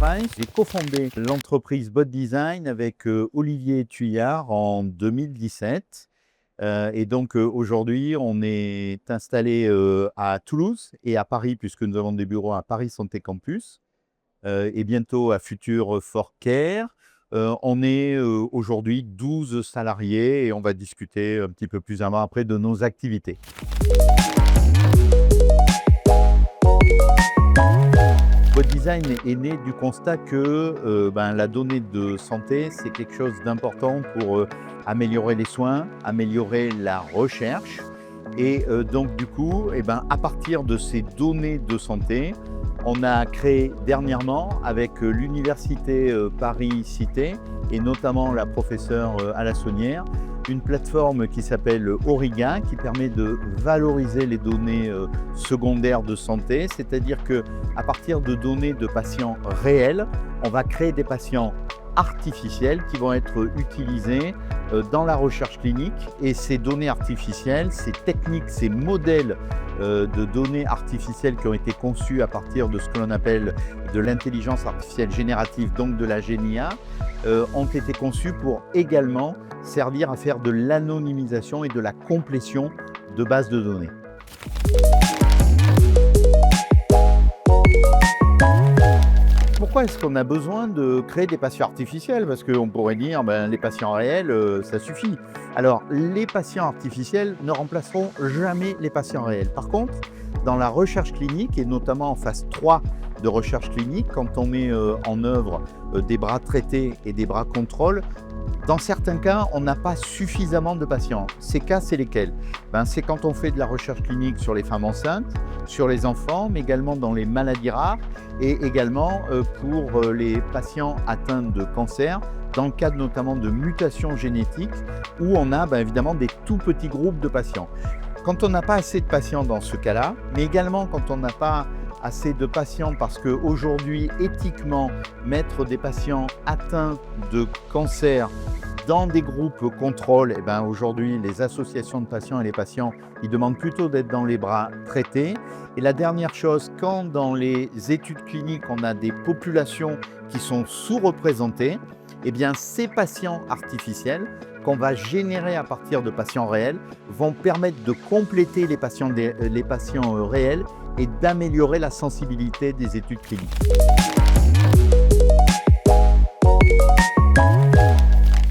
Prince. J'ai cofondé l'entreprise Bot Design avec Olivier Thuillard en 2017. Et donc aujourd'hui, on est installé à Toulouse et à Paris, puisque nous avons des bureaux à Paris Santé Campus et bientôt à Futur Fort Care. On est aujourd'hui 12 salariés et on va discuter un petit peu plus avant après de nos activités. Bot Design est né du constat que la donnée de santé, c'est quelque chose d'important pour améliorer les soins, améliorer la recherche. Et donc du coup, à partir de ces données de santé, on a créé dernièrement avec l'Université Paris-Cité et notamment la professeure Alassonnière, une plateforme qui s'appelle Auriga, qui permet de valoriser les données secondaires de santé, c'est-à-dire qu'à partir de données de patients réels, on va créer des patients artificiels qui vont être utilisés dans la recherche clinique. Et ces données artificielles, ces techniques, ces modèles de données artificielles qui ont été conçus à partir de ce que l'on appelle de l'intelligence artificielle générative, donc de la GNIA, ont été conçus pour également servir à faire de l'anonymisation et de la complétion de bases de données. Pourquoi est-ce qu'on a besoin de créer des patients artificiels? Parce qu'on pourrait dire les patients réels, ça suffit. Alors, les patients artificiels ne remplaceront jamais les patients réels. Par contre, dans la recherche clinique, et notamment en phase 3 de recherche clinique, quand on met en œuvre des bras traités et des bras contrôle, dans certains cas, on n'a pas suffisamment de patients. Ces cas, c'est lesquels? C'est quand on fait de la recherche clinique sur les femmes enceintes, sur les enfants, mais également dans les maladies rares et également pour les patients atteints de cancer, dans le cadre notamment de mutations génétiques, où on a évidemment des tout petits groupes de patients. Quand on n'a pas assez de patients dans ce cas-là, mais également quand on n'a pas assez de patients parce qu'aujourd'hui, éthiquement, mettre des patients atteints de cancer dans des groupes contrôle, aujourd'hui, les associations de patients et les patients, ils demandent plutôt d'être dans les bras traités. Et la dernière chose, quand dans les études cliniques, on a des populations qui sont sous-représentées, ces patients artificiels qu'on va générer à partir de patients réels vont permettre de compléter les patients réels et d'améliorer la sensibilité des études cliniques.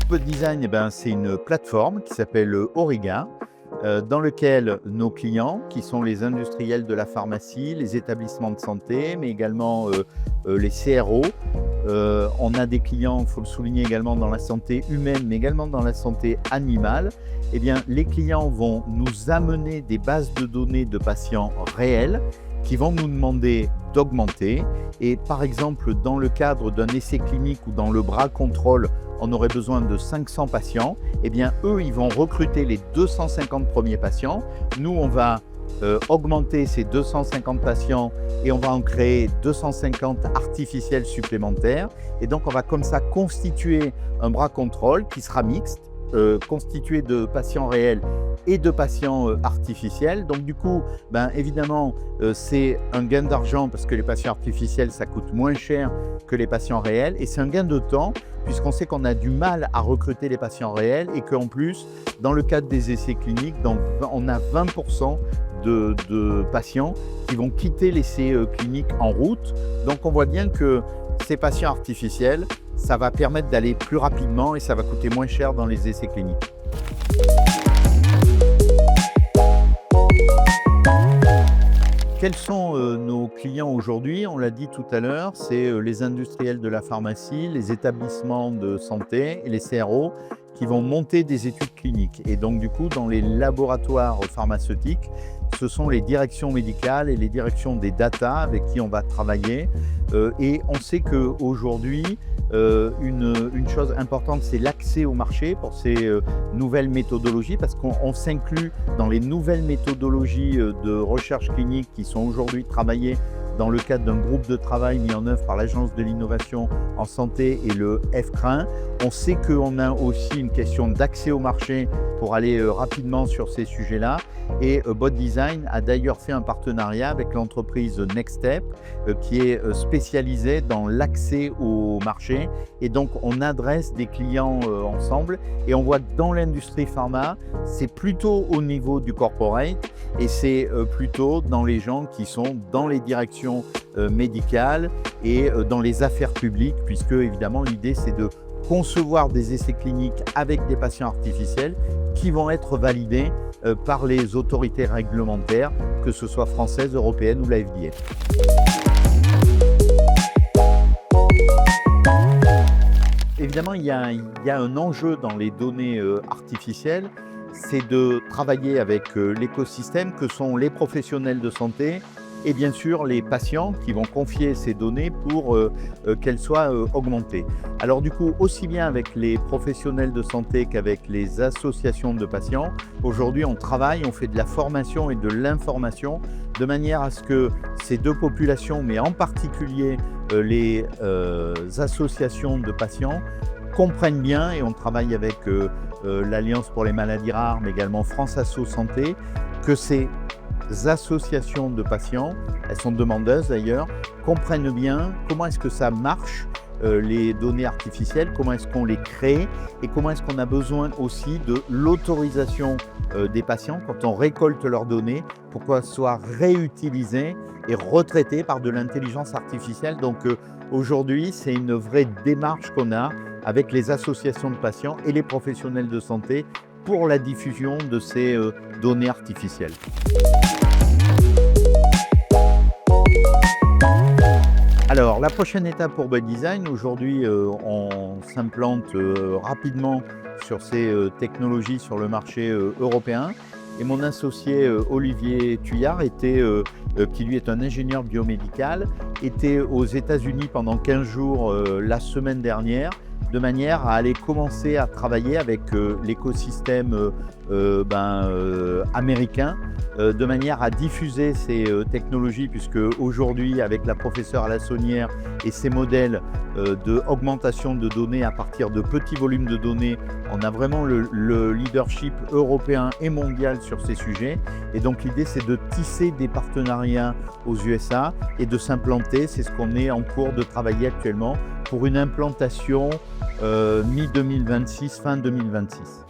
Bot Design, c'est une plateforme qui s'appelle Auriga, dans lequel nos clients, qui sont les industriels de la pharmacie, les établissements de santé, mais également les CRO, on a des clients, il faut le souligner également dans la santé humaine, mais également dans la santé animale. Les clients vont nous amener des bases de données de patients réels qui vont nous demander d'augmenter. Et par exemple, dans le cadre d'un essai clinique ou dans le bras contrôle, on aurait besoin de 500 patients. Eux, ils vont recruter les 250 premiers patients. Nous, on va augmenter ces 250 patients et on va en créer 250 artificiels supplémentaires. Et donc, on va comme ça constituer un bras contrôle qui sera mixte, constitué de patients réels et de patients artificiels. Donc du coup, évidemment, c'est un gain d'argent parce que les patients artificiels, ça coûte moins cher que les patients réels. Et c'est un gain de temps puisqu'on sait qu'on a du mal à recruter les patients réels et qu'en plus, dans le cadre des essais cliniques, on a 20% de patients qui vont quitter l'essai clinique en route. Donc on voit bien que ces patients artificiels, ça va permettre d'aller plus rapidement et ça va coûter moins cher dans les essais cliniques. Quels sont nos clients aujourd'hui? On l'a dit tout à l'heure, c'est les industriels de la pharmacie, les établissements de santé et les CRO qui vont monter des études cliniques. Et donc du coup, dans les laboratoires pharmaceutiques, ce sont les directions médicales et les directions des data avec qui on va travailler. Et on sait qu'aujourd'hui, une chose importante, c'est l'accès au marché pour ces nouvelles méthodologies, parce qu'on s'inclut dans les nouvelles méthodologies de recherche clinique qui sont aujourd'hui travaillées dans le cadre d'un groupe de travail mis en œuvre par l'Agence de l'innovation en santé et le FCRIN. On sait qu'on a aussi une question d'accès au marché pour aller rapidement sur ces sujets-là. Et Bot Design a d'ailleurs fait un partenariat avec l'entreprise Nextstep qui est spécialisée dans l'accès au marché. Et donc, on adresse des clients ensemble. Et on voit que dans l'industrie pharma, c'est plutôt au niveau du corporate et c'est plutôt dans les gens qui sont dans les directions médicales et dans les affaires publiques, puisque évidemment, l'idée, c'est de concevoir des essais cliniques avec des patients artificiels qui vont être validés par les autorités réglementaires, que ce soit françaises, européennes ou la FDA. Évidemment, il y a un enjeu dans les données artificielles, c'est de travailler avec l'écosystème que sont les professionnels de santé et bien sûr les patients qui vont confier ces données pour qu'elles soient augmentées. Alors du coup, aussi bien avec les professionnels de santé qu'avec les associations de patients, aujourd'hui on travaille, on fait de la formation et de l'information de manière à ce que ces deux populations, mais en particulier les associations de patients, comprennent bien, et on travaille avec l'Alliance pour les maladies rares, mais également France Asso Santé, que ces associations de patients, elles sont demandeuses d'ailleurs, comprennent bien comment est-ce que ça marche, les données artificielles, comment est-ce qu'on les crée et comment est-ce qu'on a besoin aussi de l'autorisation des patients quand on récolte leurs données pour qu'elles soient réutilisées et retraitées par de l'intelligence artificielle. Donc aujourd'hui, c'est une vraie démarche qu'on a avec les associations de patients et les professionnels de santé pour la diffusion de ces données artificielles. Alors, la prochaine étape pour Bot Design, aujourd'hui, on s'implante rapidement sur ces technologies sur le marché européen. Et mon associé Olivier Thuillard, qui lui est un ingénieur biomédical, était aux États-Unis pendant 15 jours la semaine dernière, de manière à aller commencer à travailler avec l'écosystème américain, de manière à diffuser ces technologies, puisque aujourd'hui, avec la professeure à la Saunière et ses modèles d'augmentation de données à partir de petits volumes de données, on a vraiment le leadership européen et mondial sur ces sujets. Et donc l'idée, c'est de tisser des partenariats aux USA et de s'implanter. C'est ce qu'on est en cours de travailler actuellement pour une implantation mi-2026, fin 2026.